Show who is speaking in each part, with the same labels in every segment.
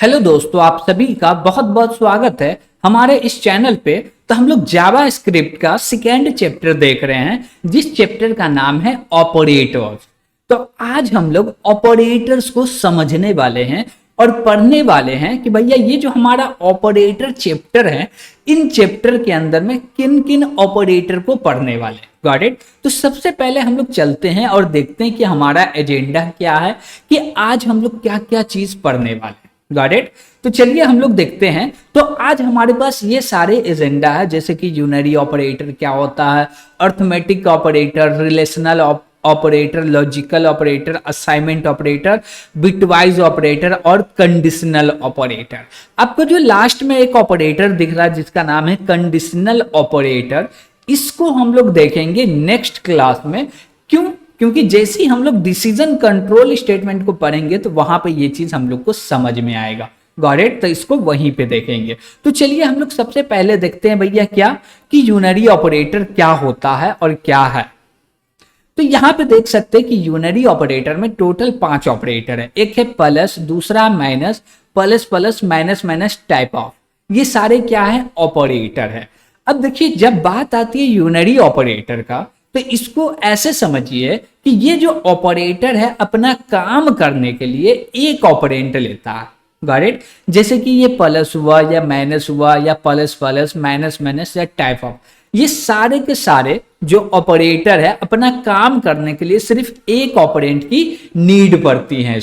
Speaker 1: Hello दोस्तों, आप सभी का बहुत बहुत स्वागत है हमारे इस चैनल पे। तो हम लोग जावा स्क्रिप्ट का सेकेंड चैप्टर देख रहे हैं, जिस चैप्टर का नाम है ऑपरेटर्स। तो आज हम लोग ऑपरेटर्स को समझने वाले हैं और पढ़ने वाले हैं कि भैया ये जो हमारा ऑपरेटर चैप्टर है, इन चैप्टर के अंदर में किन किन ऑपरेटर को पढ़ने वाले हैं। Got it. तो सबसे पहले हम लोग चलते हैं और देखते हैं कि हमारा एजेंडा क्या है, कि आज हम लोग क्या क्या चीज पढ़ने वाले हैं। Got it. तो चलिए हम लोग देखते हैं। तो आज हमारे पास ये सारे एजेंडा है, जैसे कि यूनरी ऑपरेटर क्या होता है, arithmetic operator, relational operator, logical operator, assignment operator, bitwise operator और कंडीशनल ऑपरेटर। आपको जो लास्ट में एक ऑपरेटर दिख रहा है जिसका नाम है कंडीशनल ऑपरेटर, इसको हम लोग देखेंगे नेक्स्ट क्लास में। क्यों? क्योंकि जैसे ही हम लोग डिसीजन कंट्रोल स्टेटमेंट को पढ़ेंगे तो वहां पे ये चीज हम लोग को समझ में आएगा। Got it. तो इसको वहीं पे देखेंगे। तो चलिए हम लोग सबसे पहले देखते हैं भैया क्या कि यूनरी ऑपरेटर क्या होता है और क्या है। तो यहां पे देख सकते हैं कि यूनरी ऑपरेटर में टोटल 5 ऑपरेटर है। एक है प्लस, दूसरा minus, plus plus, minus minus type of. ये सारे क्या है? ऑपरेटर है। अब देखिए, जब बात आती है यूनरी ऑपरेटर का, तो इसको ऐसे समझिए कि ये जो ऑपरेटर है अपना काम करने के लिए एक ऑपरेंट लेता है। Got it. जैसे कि ये प्लस हुआ या माइनस हुआ या प्लस प्लस, माइनस माइनस या टाइप ऑफ, ये सारे के सारे जो ऑपरेटर है अपना काम करने के लिए सिर्फ एक ऑपरेंट की नीड पड़ती है।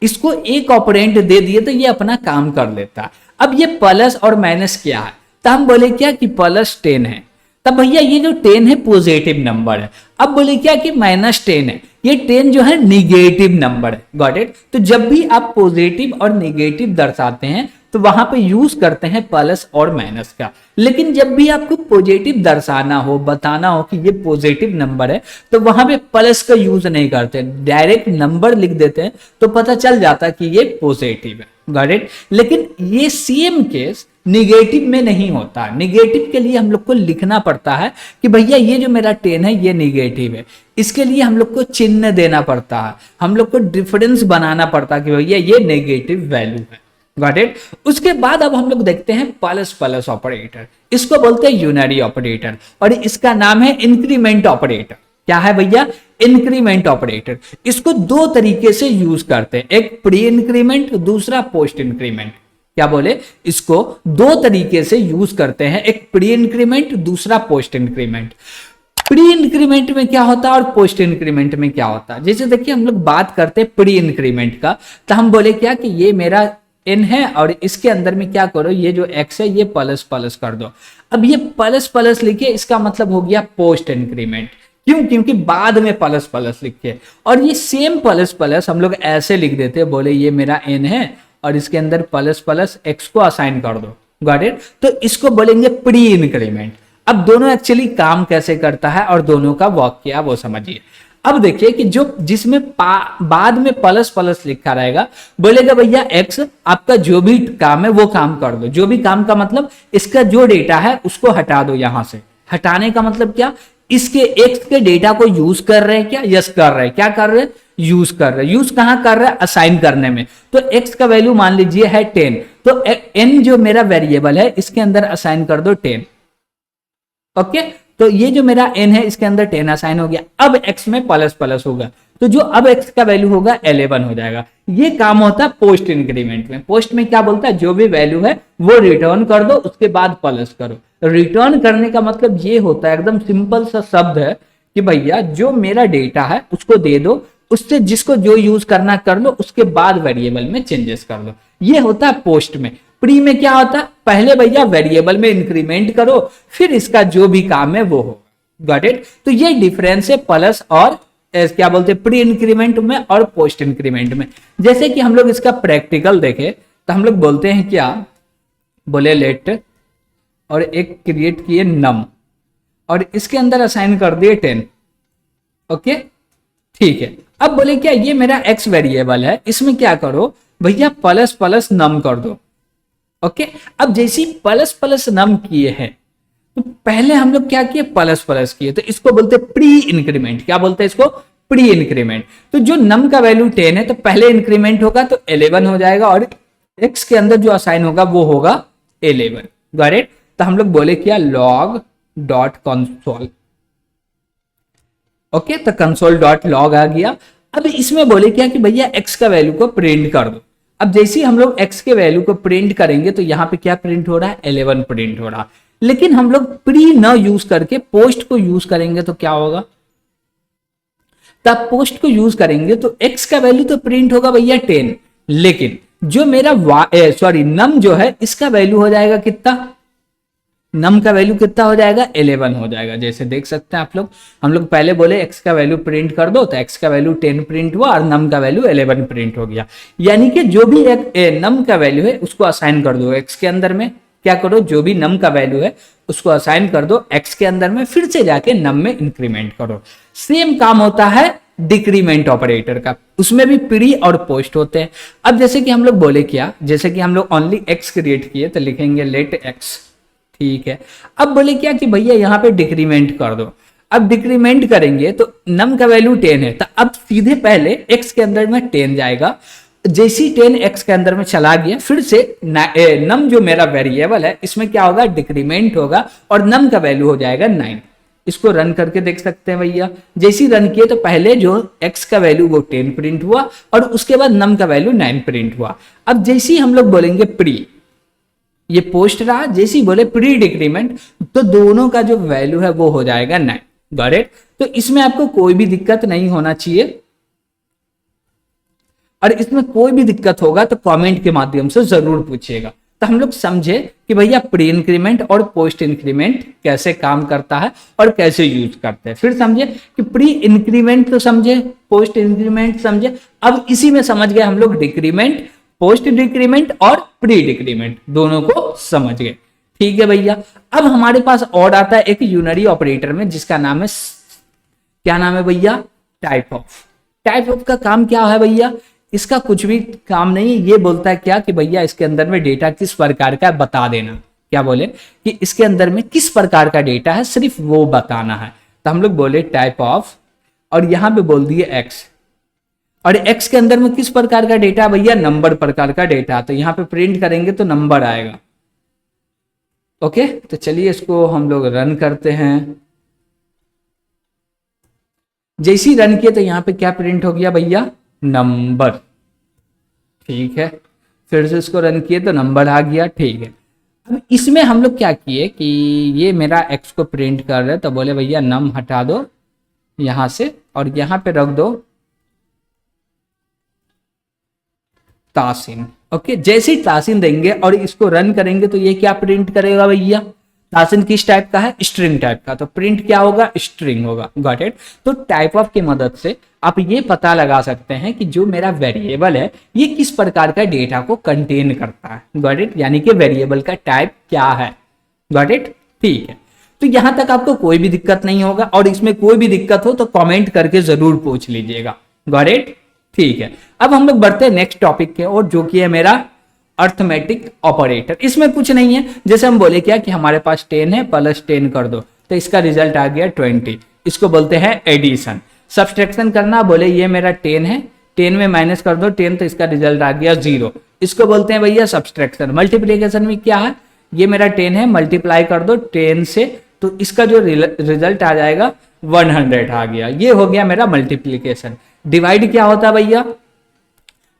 Speaker 1: इसको एक ऑपरेंट दे दिए तो ये अपना काम कर लेता है। अब ये प्लस और माइनस क्या है? तो हम बोले क्या कि प्लस 10 है। तब भैया ये जो 10 है पॉजिटिव नंबर है। अब बोले क्या कि माइनस 10 है, ये 10 जो है निगेटिव नंबर है। Got it. तो जब भी आप पॉजिटिव और निगेटिव दर्शाते हैं तो वहां पे यूज करते हैं प्लस और माइनस का। लेकिन जब भी आपको पॉजिटिव दर्शाना हो, बताना हो कि ये पॉजिटिव नंबर है, तो वहां पे प्लस का यूज नहीं करते, डायरेक्ट नंबर लिख देते हैं तो पता चल जाता है कि ये पॉजिटिव है। Got it. लेकिन ये सेम केस निगेटिव में नहीं होता। निगेटिव के लिए हम लोग को लिखना पड़ता है कि भैया ये जो मेरा 10 है ये निगेटिव है। इसके लिए हम लोग को चिन्ह देना पड़ता है, हम लोग को डिफरेंस बनाना पड़ता है कि भैया ये नेगेटिव वैल्यू है। Got it. उसके बाद अब हम लोग देखते हैं प्लस प्लस ऑपरेटर। इसको बोलते हैं यूनरी ऑपरेटर और इसका नाम है इंक्रीमेंट ऑपरेटर। क्या है भैया? Increment operator. इसको दो तरीके से यूज करते हैं, एक प्री इंक्रीमेंट, दूसरा पोस्ट इंक्रीमेंट। क्या बोले? इसको दो तरीके से यूज करते हैं, एक प्री इंक्रीमेंट, दूसरा पोस्ट इंक्रीमेंट। प्री इंक्रीमेंट में क्या होता है और पोस्ट इंक्रीमेंट में क्या होता है? जैसे देखिए हम लोग बात करते हैं प्री इंक्रीमेंट का, तो हम बोले क्या कि ये मेरा n है और इसके अंदर में क्या करो, ये जो x है ये प्लस प्लस कर दो। अब ये प्लस प्लस लिखिए, इसका मतलब हो गया पोस्ट इंक्रीमेंट। क्यों? क्योंकि बाद में प्लस प्लस लिखे। और ये सेम प्लस प्लस हम लोग ऐसे लिख देते हैं, बोले ये मेरा n है और इसके अंदर प्लस प्लस x को असाइन कर दो। Got it. तो इसको बोलेंगे प्री इंक्रीमेंट। अब दोनों एक्चुअली काम कैसे करता है और दोनों का वर्क क्या वो समझिए। अब देखिए कि जो जिसमें बाद में प्लस प्लस लिखा रहेगा, बोलेगा भैया x आपका जो भी काम है वो काम कर दो। जो भी काम का मतलब इसका जो डेटा है उसको हटा दो। यहां से हटाने का मतलब क्या? इसके x के डेटा को यूज कर रहे हैं क्या? यस कर रहे हैं। क्या कर रहे हैं? यूज कर रहे हैं। यूज कहां कर रहे हैं? असाइन करने में। तो x का वैल्यू मान लीजिए है 10, तो n जो मेरा वेरिएबल है इसके अंदर असाइन कर दो 10। ओके। तो ये जो मेरा n है इसके अंदर 10 असाइन हो गया। अब x में प्लस प्लस होगा, तो जो अब x का वैल्यू होगा 11 हो जाएगा। ये काम होता है पोस्ट इंक्रीमेंट में। पोस्ट में क्या बोलता है? जो भी वैल्यू है वो रिटर्न कर दो, उसके बाद प्लस करो। रिटर्न करने का मतलब ये होता है, एकदम सिंपल सा शब्द है कि भैया जो मेरा डेटा है उसको दे दो, उससे जिसको जो यूज करना कर लो, उसके बाद वेरिएबल में चेंजेस कर लो। ये होता है पोस्ट में। प्री में क्या होता है? पहले भैया वेरिएबल में इंक्रीमेंट करो, फिर इसका जो भी काम है वो हो। Got it. तो ये डिफरेंस है प्लस और क्या बोलते हैं, प्री इंक्रीमेंट में और पोस्ट इंक्रीमेंट में। जैसे कि हम लोग इसका प्रैक्टिकल देखें तो हम लोग बोलते हैं क्या, बोले लेट और एक क्रिएट किए नम और इसके अंदर असाइन कर दिए 10। ओके, ठीक है। अब बोले क्या, ये मेरा x वेरिएबल है, इसमें क्या करो भैया प्लस प्लस नम कर दो। ओके। अब जैसे प्लस प्लस नम किए हैं तो पहले हम लोग क्या किए? प्लस प्लस किए, तो इसको बोलते प्री इंक्रीमेंट। क्या बोलते हैं इसको? Pre increment. तो जो नम का वैल्यू 10 है तो पहले इंक्रीमेंट होगा तो 11 हो जाएगा और x के अंदर जो असाइन होगा वो होगा 11। Got it. तो हम लोग बोले क्या, log डॉट कंसोल। ओके, तो कंसोल डॉट लॉग आ गया। अब इसमें बोले क्या कि भैया x का वैल्यू को प्रिंट कर दो। अब जैसे ही हम लोग x के वैल्यू को प्रिंट करेंगे तो यहाँ पे क्या प्रिंट हो रहा है, 11 प्रिंट हो रहा। लेकिन हम लोग प्री न यूज करके पोस्ट को यूज करेंगे तो क्या होगा, तब पोस्ट को यूज करेंगे तो x का वैल्यू तो प्रिंट होगा भैया 10, लेकिन जो मेरा नम जो है इसका वैल्यू हो जाएगा कितना, नम का वैल्यू कितना हो जाएगा, 11 हो जाएगा। जैसे देख सकते हैं आप लोग, हम लोग पहले बोले x का वैल्यू प्रिंट कर दो तो x का वैल्यू 10 प्रिंट हुआ और नम का वैल्यू 11 प्रिंट हो गया। यानी कि जो भी एक नम का वैल्यू है उसको असाइन कर दो x के अंदर में, क्या करो, जो भी नम का वैल्यू है उसको असाइन कर दो x के अंदर में, फिर से जाके नम में इंक्रीमेंट करो। सेम काम होता है डिक्रीमेंट ऑपरेटर का, उसमें भी प्री और पोस्ट होते हैं। अब जैसे कि हम लोग बोले क्या, जैसे कि हम लोग ओनली x क्रिएट किए तो लिखेंगे लेट x, ठीक है। अब बोले क्या कि भैया यहाँ पे डिक्रीमेंट कर दो। अब डिक्रीमेंट करेंगे तो नम का वैल्यू 10 है, तो अब सीधे पहले x के अंदर में 10 जाएगा। जैसी 10 x के अंदर में चला गया, फिर से नम जो मेरा वेरिएबल है इसमें क्या होगा, डिक्रीमेंट होगा और नम का वैल्यू हो जाएगा 9। इसको रन करके देख सकते हैं भैया। जैसी रन किए तो पहले जो x का वैल्यू वो 10 प्रिंट हुआ और उसके बाद नम का वैल्यू 9 प्रिंट हुआ। अब जैसी हम लोग बोलेंगे प्री, ये पोस्ट रहा, जैसे ही बोले प्री डिक्रीमेंट तो दोनों का जो वैल्यू है वो हो जाएगा 9। Got it. तो इसमें आपको कोई भी दिक्कत नहीं होना चाहिए, और इसमें कोई भी दिक्कत होगा तो कमेंट के माध्यम से जरूर पूछिएगा। तो हम लोग समझे कि भैया प्री इंक्रीमेंट और पोस्ट इंक्रीमेंट कैसे काम करता है और कैसे यूज करते हैं। फिर समझे कि प्री इंक्रीमेंट तो समझे, पोस्ट इंक्रीमेंट समझे। अब इसी में समझ गए हम लोग डिक्रीमेंट, पोस्ट डिक्रीमेंट और प्री डिक्रीमेंट दोनों को समझ गए। ठीक है भैया। अब हमारे पास और आता है एक यूनरी ऑपरेटर में जिसका नाम है, क्या नाम है भैया, टाइप ऑफ। टाइप ऑफ का काम क्या है भैया, इसका कुछ भी काम नहीं। ये बोलता है क्या कि भैया इसके अंदर में डेटा किस प्रकार का बता देना, क्या बोले कि इसके अंदर में किस प्रकार का डेटा है सिर्फ वो बताना है। तो हम लोग बोले टाइप ऑफ और यहां पे बोल दिए एक्स, और x के अंदर में किस प्रकार का डेटा भैया, नंबर प्रकार का डेटा। तो यहां पे प्रिंट करेंगे तो नंबर आएगा। ओके, तो चलिए इसको हम लोग रन करते हैं। जैसे ही रन किए तो यहां पे क्या प्रिंट हो गया भैया, नंबर। ठीक है, फिर से इसको रन किए तो नंबर आ गया। ठीक है। अब इसमें हम लोग क्या किए कि ये मेरा x को प्रिंट कर रहे, तो बोले भैया नम हटा दो यहां से और यहां पे रख दो तासिन। ओके, जैसे ही तासिन देंगे और इसको रन करेंगे तो ये क्या प्रिंट करेगा भैया, तासिन किस टाइप का है, स्ट्रिंग टाइप का। तो प्रिंट क्या होगा, स्ट्रिंग होगा। Got it. तो टाइप ऑफ की मदद से आप ये पता लगा सकते हैं कि जो मेरा वेरिएबल है ये किस प्रकार का डेटा को कंटेन करता है। गॉट इट, यानी कि वेरिएबल का टाइप क्या है। Got it. ठीक है, तो यहां तक आपको कोई भी दिक्कत नहीं होगा, और इसमें कोई भी दिक्कत हो तो कमेंट करके जरूर पूछ लीजिएगा। Got it. ठीक है, अब हम लोग बढ़ते हैं नेक्स्ट टॉपिक के और, जो कि है मेरा अर्थमेटिक ऑपरेटर। इसमें कुछ नहीं है, जैसे हम बोले क्या कि हमारे पास 10 है, प्लस 10 कर दो तो इसका रिजल्ट आ गया 20। इसको बोलते हैं एडिशन। सब्सट्रैक्शन करना, बोले ये मेरा 10 है, 10 में माइनस कर दो 10 तो इसका रिजल्ट आ गया 0। इसको बोलते हैं भैया सब्सट्रैक्शन। मल्टीप्लीकेशन में क्या है, ये मेरा 10 है, मल्टीप्लाई कर दो 10 से तो इसका जो रिजल्ट आ जाएगा 100 आ गया। ये हो गया मेरा मल्टीप्लीकेशन। डिवाइड क्या होता है भैया,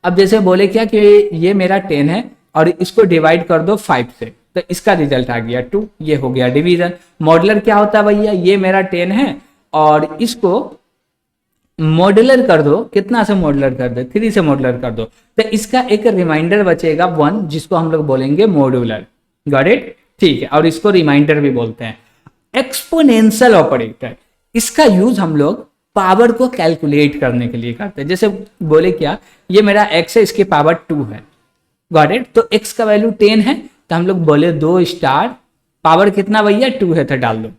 Speaker 1: अब जैसे बोले क्या कि ये मेरा 10 है और इसको डिवाइड कर दो 5 से तो इसका रिजल्ट आ गया 2। ये हो गया डिवीजन। मॉडुलर क्या होता है भैया, ये मेरा 10 है और इसको मॉडुलर कर दो, कितना से मॉडुलर कर दो, 3 से मॉडुलर कर दो तो इसका एक रिमाइंडर बचेगा 1, जिसको हम लोग बोलेंगे मॉडुलर। Got it. ठीक है, और इसको रिमाइंडर भी बोलते हैं। एक्सपोनेंशियल ऑपरेटर, इसका यूज हम लोग पावर को कैलकुलेट करने के लिए करते हैं। जैसे बोले क्या, ये मेरा x है, इसकी पावर 2 है। Got it. तो x का वैल्यू 10 है तो हम लोग बोले 2 स्टार पावर कितना भैया 2 है तो डाल दो।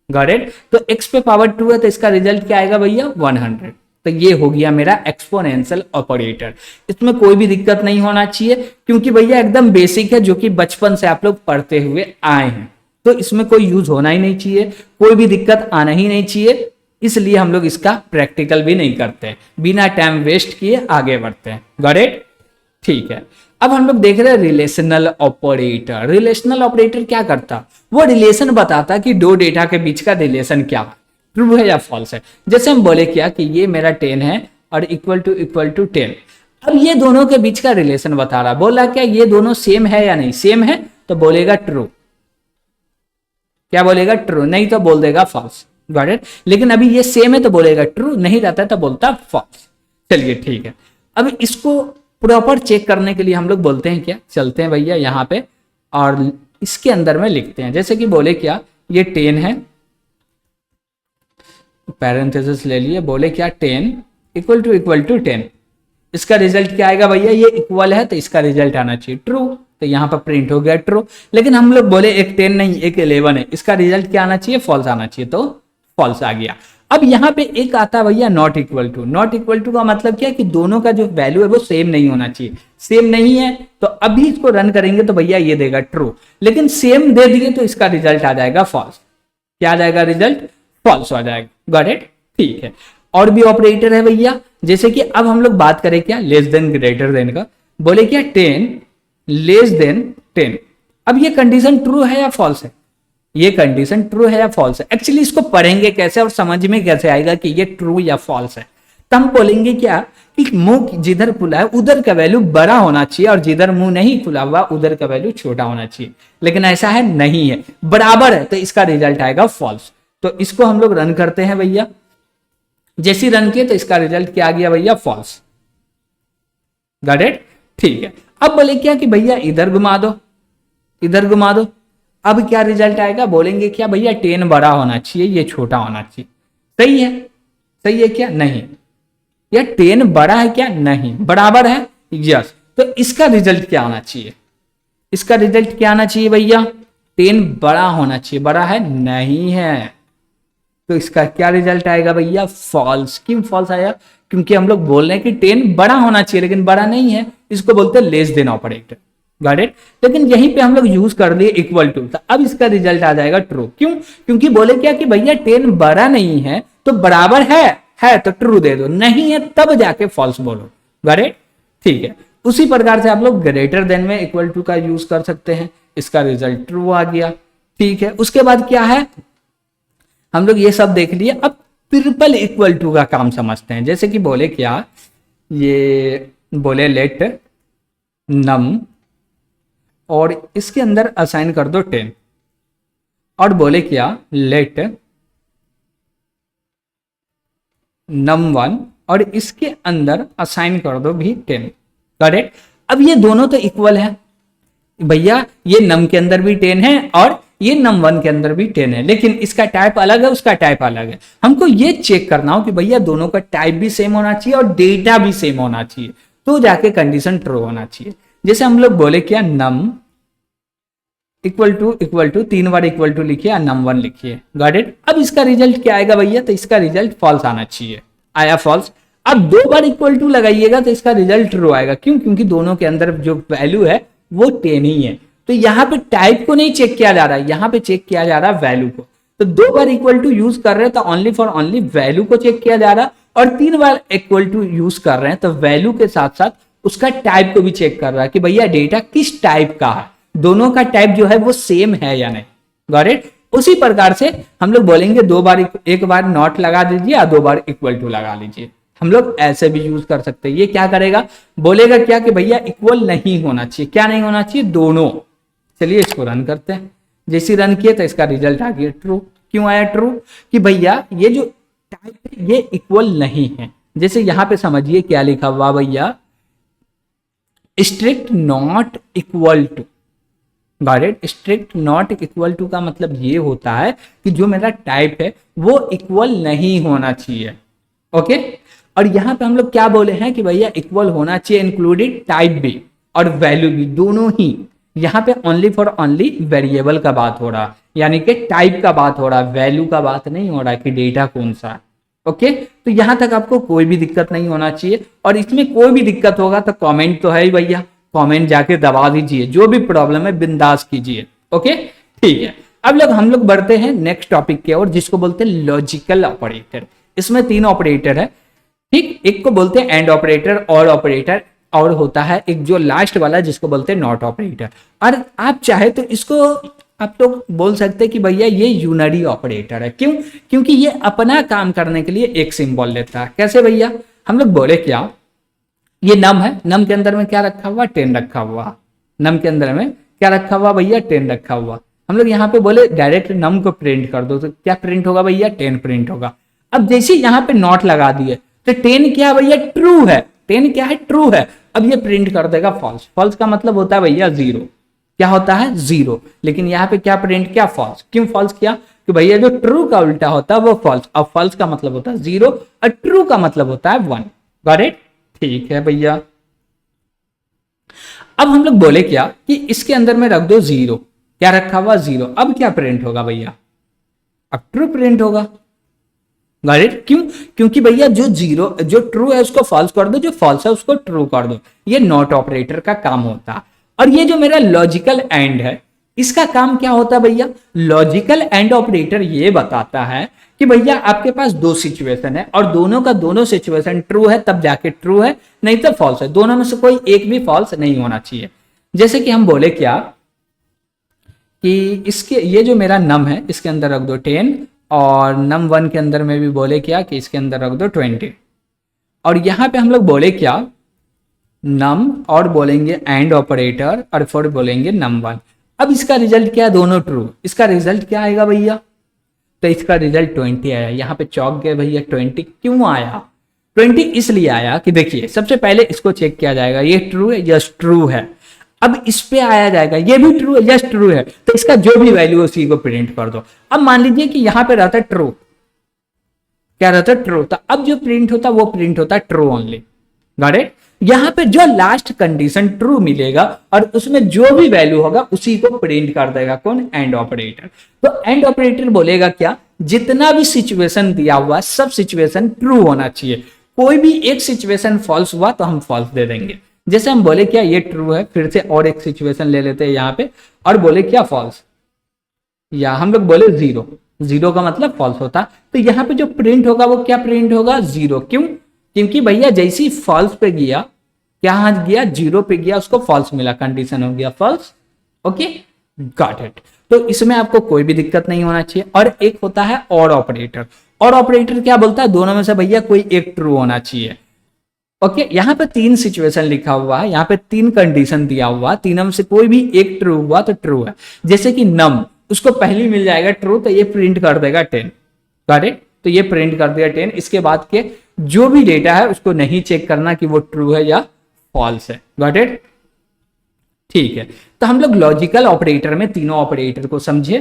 Speaker 1: Got it. तो x पे पावर 2 है तो इसका रिजल्ट क्या आएगा भैया 100। तो ये हो गया मेरा एक्सपोनेंशियल ऑपरेटर। इसमें कोई भी दिक्कत नहीं होना चाहिए क्योंकि भैया एकदम बेसिक है, जो कि बचपन से आप लोग पढ़ते हुए आए हैं। तो इसमें कोई यूज होना ही नहीं चाहिए, कोई भी दिक्कत आना ही नहीं चाहिए, इसलिए हम लोग इसका प्रैक्टिकल भी नहीं करते, बिना टाइम वेस्ट किए आगे बढ़ते हैं। Got it. ठीक है, अब हम लोग देख रहे हैं रिलेशनल ऑपरेटर। रिलेशनल ऑपरेटर क्या करता, वो रिलेशन बताता कि दो डेटा के बीच का रिलेशन क्या है, ट्रू है या फॉल्स है। जैसे हम बोले क्या कि ये मेरा 10 है और इक्वल टू 10। अब ये दोनों के बीच का रिलेशन बता रहा, बोला क्या ये दोनों सेम है या नहीं, सेम है तो बोलेगा ट्रू, क्या बोलेगा ट्रू, नहीं तो बोल देगा फॉल्स। Got it. लेकिन अभी ये सेम है तो बोलेगा ट्रू, नहीं रहता तो बोलता फॉल्स। चलिए ठीक है, अब इसको प्रॉपर चेक करने के लिए हम लोग बोलते हैं क्या, चलते हैं भैया यहाँ पे और इसके अंदर में लिखते हैं। जैसे कि बोले क्या ये 10 है, पैरेंथेसिस ले लिए, बोले क्या 10 इक्वल टू 10। इसका रिजल्ट क्या आएगा भैया, ये इक्वल है तो इसका रिजल्ट आना चाहिए ट्रू, तो यहाँ पर प्रिंट हो गया ट्रू। लेकिन हम लोग बोले एक 10 नहीं एक 11 है, इसका रिजल्ट क्या आना चाहिए, फॉल्स आना चाहिए, तो फॉल्स आ गया। अब यहाँ पे एक आता है भैया not equal to. Not equal to का मतलब क्या है कि दोनों का जो वैल्यू है वो सेम नहीं होना चाहिए। सेम नहीं है तो अभी इसको रन करेंगे तो भैया ये देगा ट्रू, लेकिन सेम दे दिए तो इसका रिजल्ट आ जाएगा फॉल्स। क्या आ जाएगा, रिजल्ट फॉल्स आ जाएगा। गॉट इट, ठीक है। और भी ऑपरेटर है भैया, जैसे कि अब हम लोग बात करें क्या लेस देन ग्रेटर देन का, बोले क्या 10 लेस देन 10। अब ये कंडीशन ट्रू है या फॉल्स है, ये कंडीशन ट्रू है या फॉल्स है। एक्चुअली इसको पढ़ेंगे कैसे और समझ में कैसे आएगा कि ये ट्रू या फॉल्स है, तो हम बोलेंगे क्या कि मुंह जिधर खुला है उधर का वैल्यू बड़ा होना चाहिए और जिधर मुंह नहीं खुला हुआ उधर का वैल्यू छोटा होना चाहिए। लेकिन ऐसा है नहीं है, बराबर है, तो इसका रिजल्ट आएगा फॉल्स। तो इसको हम लोग रन करते हैं भैया, जैसे रन किए तो इसका रिजल्ट क्या आ गया भैया, फॉल्स। गॉट इट, ठीक है। अब बोले क्या कि भैया इधर घुमा दो, इधर घुमा दो, अब क्या रिजल्ट आएगा, बोलेंगे क्या भैया 10 बड़ा होना चाहिए ये छोटा होना चाहिए। सही है, सही है क्या, नहीं, या 10 बड़ा है क्या, नहीं, बराबर है, यस। तो इसका रिजल्ट क्या आना चाहिए, इसका रिजल्ट क्या आना चाहिए भैया, 10 बड़ा होना चाहिए, बड़ा है नहीं है, तो इसका क्या रिजल्ट आएगा भैया, फॉल्स। क्यों फॉल्स आया, क्योंकि हम लोग बोल रहे हैं कि 10 बड़ा होना चाहिए लेकिन बड़ा नहीं है, इसको बोलते हैं less than operator. Got it. लेकिन यहीं पे हम लोग यूज कर लिए इक्वल टू, तो अब इसका रिजल्ट आ जाएगा ट्रू। क्यों, क्योंकि बोले क्या कि भैया 10 बड़ा नहीं है तो बराबर है तो ट्रू दे दो, नहीं है तब जाके फॉल्स बोलो। गॉट इट, ठीक है। उसी प्रकार से आप लोग ग्रेटर देन में इक्वल टू का यूज कर सकते हैं, इसका रिजल्ट ट्रू आ गया, ठीक है। उसके बाद क्या है, हम लोग ये सब देख लिए, अब ट्रिपल इक्वल टू का काम समझते हैं। जैसे कि बोले क्या, ये बोले लेट नम और इसके अंदर असाइन कर दो 10 और बोले क्या लेट num1 और इसके अंदर असाइन कर दो भी 10। करेक्ट। अब ये दोनों तो इक्वल है भैया, ये num के अंदर भी 10 है और ये num1 के अंदर भी 10 है, लेकिन इसका टाइप अलग है उसका टाइप अलग है। हमको ये चेक करना हो कि भैया दोनों का टाइप भी सेम होना चाहिए और डेटा भी सेम होना चाहिए, तो जाके कंडीशन ट्रू होना चाहिए। जैसे हम लोग बोले क्या num इक्वल टू 3 बार इक्वल टू लिखिए, num1 लिखिए। Got it. अब इसका रिजल्ट क्या आएगा भैया, तो इसका रिजल्ट फॉल्स आना चाहिए, आया फॉल्स। अब 2 बार इक्वल टू लगाइएगा तो इसका रिजल्ट ट्रू आएगा। क्यों, क्योंकि दोनों के अंदर जो वैल्यू है वो 10 ही है, तो यहाँ पे टाइप को नहीं चेक किया जा रहा है, यहाँ पे चेक किया जा रहा है वैल्यू को। तो 2 बार इक्वल टू यूज कर रहे हैं तो ओनली फॉर ओनली वैल्यू को चेक किया जा रहा है, और 3 बार इक्वल टू यूज कर रहे हैं तो वैल्यू के साथ साथ उसका टाइप को भी चेक कर रहा है कि भैया डेटा किस टाइप का है, दोनों का टाइप जो है वो सेम है या नहीं। Got it. उसी प्रकार से हम लोग बोलेंगे 2 बार एक बार नॉट लगा दीजिए या 2 बार इक्वल टू लगा लीजिए, हम लोग ऐसे भी यूज कर सकते हैं। ये क्या करेगा, बोलेगा क्या कि भैया इक्वल नहीं होना चाहिए, क्या नहीं होना चाहिए, दोनों। चलिए इसको रन करते हैं, जैसे रन किए तो इसका रिजल्ट आ गया ट्रू। क्यों आया ट्रू, कि भैया ये जो टाइप है ये इक्वल नहीं है। जैसे यहां पे समझिए क्या लिखा हुआ भैया, strict not equal to. Got it. Strict not equal to का मतलब ये होता है कि जो मेरा टाइप है वो इक्वल नहीं होना चाहिए। ओके। और यहां पे हम लोग क्या बोले हैं कि भैया इक्वल होना चाहिए इंक्लूडेड टाइप भी और वैल्यू भी, दोनों ही। यहाँ पे ओनली फॉर ओनली वेरिएबल का बात हो रहा, यानी कि टाइप का बात हो रहा, वैल्यू का बात नहीं हो रहा कि डेटा कौन सा है। ओके। तो यहां तक आपको कोई भी दिक्कत नहीं होना चाहिए, और इसमें कोई भी दिक्कत होगा तो कमेंट तो है ही भैया, कमेंट जाके दबा दीजिए, जो भी प्रॉब्लम है बिंदास कीजिए। ओके, ठीक है। अब हम लोग बढ़ते हैं नेक्स्ट टॉपिक की ओर, जिसको बोलते हैं लॉजिकल ऑपरेटर। इसमें 3 ऑपरेटर है, ठीक। एक को बोलते हैं एंड ऑपरेटर, और ऑपरेटर, और होता है एक जो लास्ट वाला जिसको बोलते हैं नॉट ऑपरेटर। और आप चाहे तो इसको आप लोग बोल सकते हैं कि भैया ये यूनरी ऑपरेटर है। क्यों? क्योंकि ये अपना काम करने के लिए एक सिंबल लेता है। कैसे भैया? हम लोग बोले क्या, ये नम है, नम के अंदर में क्या रखा हुआ? 10 रखा हुआ। नम के अंदर में क्या रखा हुआ भैया? 10 रखा हुआ। हम लोग यहाँ पे बोले डायरेक्ट नम को प्रिंट कर दो, तो क्या प्रिंट होगा भैया? 10 प्रिंट होगा। अब जैसे यहाँ पे नॉट लगा दिए तो 10 क्या भैया? ट्रू है। 10 क्या है? ट्रू है। अब ये प्रिंट कर देगा फॉल्स। फॉल्स का मतलब होता है भैया 0। क्या होता है? 0। लेकिन यहाँ पे क्या प्रिंट किया? फॉल्स। क्यों फॉल्स किया? कि भैया जो ट्रू का उल्टा होता है वो फॉल्स। अब फॉल्स का मतलब होता है 0 और ट्रू का मतलब होता है 1। Got it? ठीक है भैया। अब हम लोग बोले क्या कि इसके अंदर में रख दो 0। क्या रखा हुआ? 0। अब क्या प्रिंट होगा भैया? अब ट्रू प्रिंट होगा। Got it? क्यों? क्योंकि भैया जो ट्रू है उसको फॉल्स कर दो, जो फॉल्स है उसको ट्रू कर दो। ये नॉट ऑपरेटर का काम होता है। और ये जो मेरा लॉजिकल एंड है, इसका काम क्या होता है भैया? लॉजिकल एंड ऑपरेटर ये बताता है कि भैया आपके पास दो सिचुएशन है और दोनों का दोनों सिचुएशन ट्रू है तब जाके ट्रू है, नहीं तो फॉल्स है। दोनों में से कोई एक भी फॉल्स नहीं होना चाहिए। जैसे कि हम बोले क्या कि इसके ये जो मेरा नम है इसके अंदर रख दो 10 और नम 1 के अंदर में भी बोले क्या कि इसके अंदर रख दो 20। और यहां पे हम लोग बोले क्या? नम और बोलेंगे एंड ऑपरेटर और फिर बोलेंगे नम 1। अब इसका रिजल्ट क्या है? दोनों ट्रू। इसका रिजल्ट क्या आएगा भैया? तो इसका रिजल्ट 20 आया। यहाँ पे चौक गए भैया। 20 क्यों आया? 20 इसलिए आया कि देखिए सबसे पहले इसको चेक किया जाएगा, ये ट्रू है? यस ट्रू है। अब इस पे आया जाएगा, ये भी ट्रू है? यस ट्रू है। तो इसका जो भी वैल्यू है उसी को प्रिंट कर दो। अब मान लीजिए कि यहाँ पे रहता है ट्रू। क्या रहता है? ट्रू। तो अब जो प्रिंट होता है वो प्रिंट होता है ट्रू ओनली। Got it? यहां पे जो लास्ट कंडीशन ट्रू मिलेगा और उसमें जो भी वैल्यू होगा उसी को प्रिंट कर देगा कौन? And operator. तो एंड ऑपरेटर बोलेगा क्या? जितना भी सिचुएशन दिया हुआ सब सिचुएशन ट्रू होना चाहिए। कोई भी एक सिचुएशन फॉल्स हुआ तो हम फॉल्स दे देंगे। जैसे हम बोले क्या ये ट्रू है, फिर से और एक सिचुएशन ले लेते हैं यहाँ पे और बोले क्या फॉल्स, या हम लोग बोले 0। 0 का मतलब फॉल्स होता। तो यहाँ पे जो प्रिंट होगा वो क्या प्रिंट होगा? 0। क्यों? क्योंकि भैया जैसी फॉल्स पे गया, क्या हाथ गया? 0 पे गया, उसको फॉल्स मिला, कंडीशन हो गया फॉल्स। Okay, got it. तो इसमें आपको कोई भी दिक्कत नहीं होना चाहिए। और एक होता है और ऑपरेटर। और ऑपरेटर क्या बोलता है? दोनों में से भैया कोई एक ट्रू होना चाहिए। ओके, यहाँ पे 3 सिचुएशन लिखा हुआ है, यहाँ पे 3 कंडीशन दिया हुआ, तीनों में से कोई भी एक ट्रू हुआ तो ट्रू है। जैसे कि नम, उसको पहली मिल जाएगा ट्रू तो ये प्रिंट कर देगा 10। Got it? तो ये प्रिंट कर दिया 10। इसके बाद के जो भी डेटा है उसको नहीं चेक करना कि वो ट्रू है या फॉल्स है। Got it? ठीक है। तो हम लोग लॉजिकल ऑपरेटर में तीनों ऑपरेटर को समझे।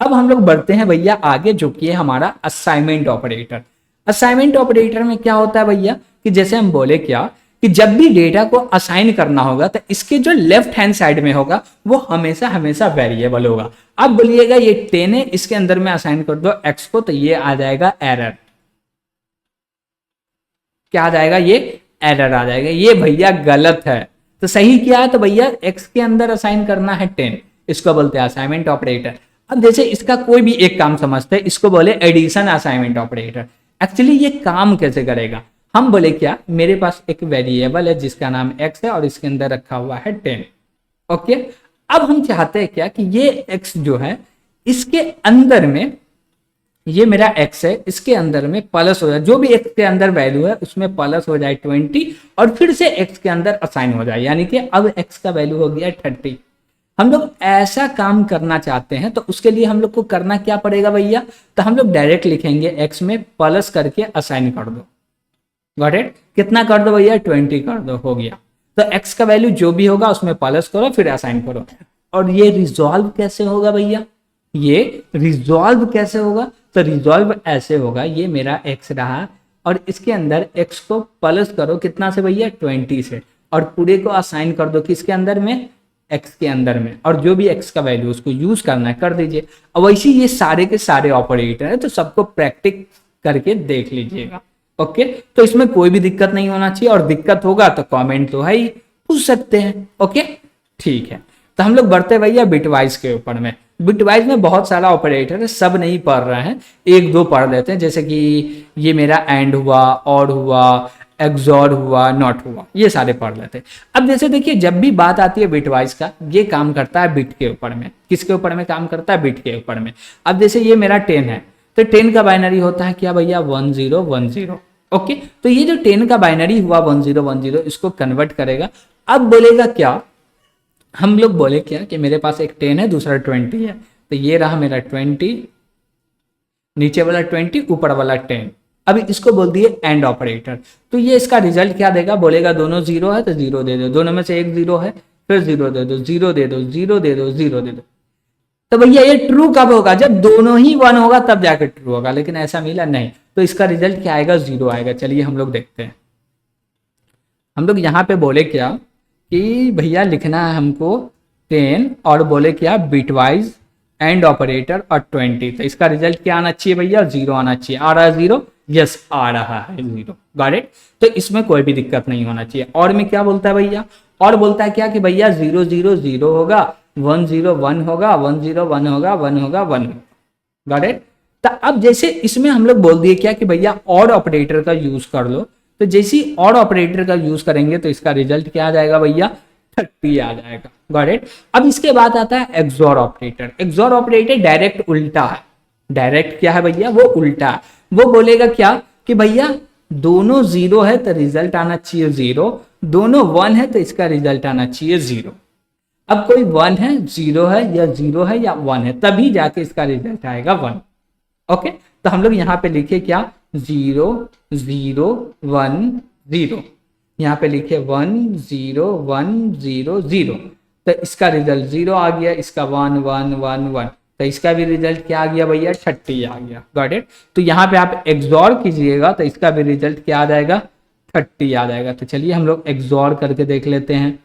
Speaker 1: अब हम लोग बढ़ते हैं भैया आगे, जो कि है हमारा असाइनमेंट ऑपरेटर। असाइनमेंट ऑपरेटर में क्या होता है भैया कि जैसे हम बोले क्या कि जब भी डेटा को असाइन करना होगा तो इसके जो लेफ्ट हैंड साइड में होगा वो हमेशा हमेशा वेरिएबल होगा। अब बोलिएगा ये 10 है, इसके अंदर में असाइन कर दो x को, तो ये आ जाएगा एरर। क्या आ जाएगा? ये एरर आ जाएगा। ये भैया गलत है। तो सही क्या है? तो भैया x के अंदर असाइन करना है 10। इसको बोलते हैं असाइनमेंट ऑपरेटर। अब जैसे इसका कोई भी एक काम समझते हैं, इसको बोले एडिशन असाइनमेंट ऑपरेटर। एक्चुअली ये काम कैसे करेगा? हम बोले क्या, मेरे पास एक वेरिएबल है जिसका नाम x है और इसके अंदर रखा हुआ है 10। ओके, अब हम चाहते हैं क्या कि ये x जो है इसके अंदर में, ये मेरा x है, इसके अंदर में प्लस हो जाए, जो भी x के अंदर वैल्यू है उसमें प्लस हो जाए 20 और फिर से x के अंदर असाइन हो जाए, यानी कि अब x का वैल्यू हो गया 30। हम लोग ऐसा काम करना चाहते हैं तो उसके लिए हम लोग को करना क्या पड़ेगा भैया? तो हम लोग डायरेक्ट लिखेंगे x में प्लस करके असाइन कर दो। Got it? कितना कर दो भैया? 20 कर दो, हो गया। तो x का वैल्यू जो भी होगा उसमें प्लस करो फिर असाइन करो। और ये रिजॉल्व कैसे होगा भैया? ये रिजॉल्व कैसे होगा? तो रिजॉल्व ऐसे होगा, ये मेरा x रहा और इसके अंदर x को प्लस करो कितना से भैया? 20 से, और पूरे को असाइन कर दो किसके अंदर में? x के अंदर में, और जो भी x का वैल्यू उसको यूज करना है कर दीजिए। अब वैसे ये सारे के सारे ऑपरेटर है तो सबको प्रैक्टिस करके देख लीजिएगा। ओके, तो इसमें कोई भी दिक्कत नहीं होना चाहिए, और दिक्कत होगा तो कमेंट तो है ही, पूछ सकते हैं। ओके, ठीक है। तो हम लोग बढ़ते भैया बिटवाइज के ऊपर में। बिटवाइज में बहुत सारा ऑपरेटर है, सब नहीं पढ़ रहे हैं, एक दो पढ़ लेते हैं। जैसे कि ये मेरा एंड हुआ, और हुआ, एक्सॉर हुआ, नॉट हुआ, ये सारे पढ़ लेते हैं। अब जैसे देखिए जब भी बात आती है बिटवाइज का, ये काम करता है बिट के ऊपर में। किसके ऊपर में काम करता है? बिट के ऊपर में। अब जैसे ये मेरा 10 है, तो 10 का बाइनरी होता है क्या भैया? 1010। ओके, तो ये जो 10 का बाइनरी हुआ 1010, इसको कन्वर्ट करेगा। अब बोलेगा क्या, हम लोग बोले क्या कि मेरे पास एक 10 है, दूसरा 20 है, तो ये रहा मेरा 20, नीचे वाला 20, ऊपर वाला 10। अभी इसको बोल दिए एंड ऑपरेटर, तो ये इसका रिजल्ट क्या देगा? बोलेगा दोनों जीरो है तो जीरो दे दो, दोनों में से एक जीरो है, फिर जीरो दे दो, जीरो दे दो, जीरो दे दो, जीरो दे दो। तो भैया ये ट्रू कब होगा? जब दोनों ही 1 होगा तब जाकर ट्रू होगा, लेकिन ऐसा मिला नहीं, तो इसका रिजल्ट क्या आएगा? जीरो आएगा। चलिए हम लोग देखते हैं। हम लोग यहाँ पे बोले क्या कि भैया लिखना है हमको 10 और बोले क्या बिटवाइज एंड ऑपरेटर और 20, तो इसका रिजल्ट क्या आना चाहिए भैया? जीरो आना चाहिए। आ रहा है जीरो? यस, आ रहा है जीरो। Got it? तो इसमें कोई भी दिक्कत नहीं होना चाहिए। और में क्या बोलता है भैया? और बोलता है क्या कि भैया 0 0 0 होगा, 1 0 1 होगा, 1 0 1 होगा, 1 होगा 1 होगा। Got it? तो अब जैसे इसमें हम लोग बोल दिए क्या कि भैया ऑड ऑपरेटर का यूज कर लो, तो जैसे ही ऑड ऑपरेटर का यूज करेंगे तो इसका रिजल्ट क्या आ जाएगा भैया? 30 आ जाएगा। Got it? अब इसके बाद आता है XOR operator. XOR operator direct उल्टा है। डायरेक्ट क्या है भैया? वो उल्टा है। वो बोलेगा क्या कि भैया दोनों जीरो है तो रिजल्ट आना चाहिए जीरो, दोनों 1 है तो इसका रिजल्ट आना चाहिए जीरो। अब कोई 1 है, 0 है, या 0 है या 1 है, तभी जाके इसका रिजल्ट आएगा 1। ओके, तो हम लोग यहाँ पे लिखे क्या? 0 0 1 0, यहाँ पे लिखे 1 0 1 0 0, तो इसका रिजल्ट 0 आ गया, इसका 1 1 1 1, तो इसका भी रिजल्ट क्या आ गया भैया? 30 आ गया। Got it? तो यहाँ पे आप एक्सॉर कीजिएगा तो इसका भी रिजल्ट क्या आ जाएगा? 30 आ जाएगा। तो चलिए हम लोग एक्सॉर करके देख लेते हैं।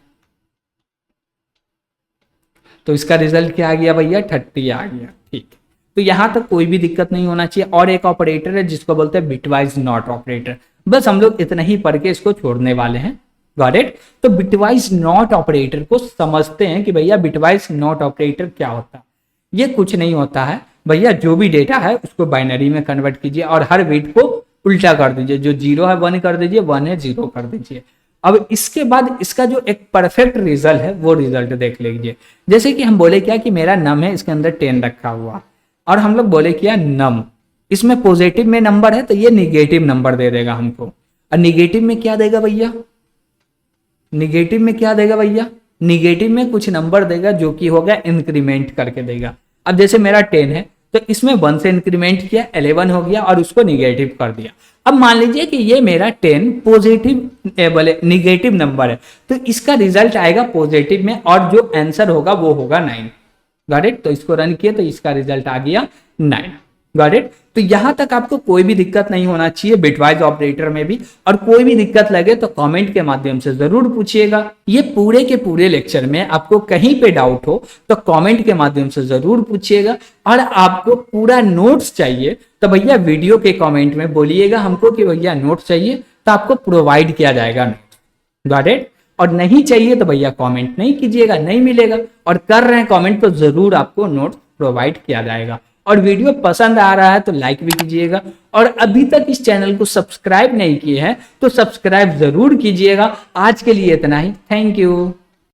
Speaker 1: तो इसका रिजल्ट क्या आ गया भैया? 30 आ गया। ठीक, तो यहां तक कोई भी दिक्कत नहीं होना चाहिए। और एक ऑपरेटर है जिसको बोलते हैं बिटवाइज नॉट ऑपरेटर। बस हम लोग इतना ही पढ़ के इसको छोड़ने वाले हैं। Got it? तो बिटवाइज नॉट ऑपरेटर को समझते हैं कि भैया बिटवाइज नॉट ऑपरेटर क्या होता है। ये कुछ नहीं होता है भैया, जो भी डेटा है उसको बाइनरी में कन्वर्ट कीजिए और हर बिट को उल्टा कर दीजिए। जो 0 है 1 कर दीजिए, 1 है 0 कर दीजिए। अब इसके बाद इसका जो एक परफेक्ट रिजल्ट है वो रिजल्ट देख लीजिए। जैसे कि हम बोले क्या कि मेरा नम है, इसके अंदर 10 रखा हुआ, और हम लोग बोले क्या नम, इसमें पॉजिटिव में नंबर है तो ये निगेटिव नंबर दे देगा हमको। और निगेटिव में क्या देगा भैया? निगेटिव में क्या देगा भैया? निगेटिव में कुछ नंबर देगा जो कि होगा इंक्रीमेंट करके देगा। अब जैसे मेरा 10 है तो इसमें 1 से इंक्रीमेंट किया, 11 हो गया और उसको निगेटिव कर दिया। अब मान लीजिए कि ये मेरा 10 पॉजिटिव बोले निगेटिव नंबर है, तो इसका रिजल्ट आएगा पॉजिटिव में और जो आंसर होगा वो होगा 9। Got it? तो इसको रन किया तो इसका रिजल्ट आ गया 9। Got it? तो यहां तक आपको कोई भी दिक्कत नहीं होना चाहिए बिटवाइज ऑपरेटर में भी। और कोई भी दिक्कत लगे तो कमेंट के माध्यम से जरूर पूछिएगा। ये पूरे के पूरे लेक्चर में आपको कहीं पे डाउट हो तो कमेंट के माध्यम से जरूर पूछिएगा। और आपको पूरा नोट्स चाहिए तो भैया वीडियो के कमेंट में बोलिएगा हमको कि भैया नोट्स चाहिए, तो आपको प्रोवाइड किया जाएगा नोट्स। Got it? और नहीं चाहिए तो भैया कमेंट नहीं कीजिएगा, नहीं मिलेगा। और कर रहे हैं कमेंट तो जरूर आपको नोट्स प्रोवाइड किया जाएगा। और वीडियो पसंद आ रहा है तो लाइक भी कीजिएगा। और अभी तक इस चैनल को सब्सक्राइब नहीं किए हैं तो सब्सक्राइब जरूर कीजिएगा। आज के लिए इतना ही। Thank you.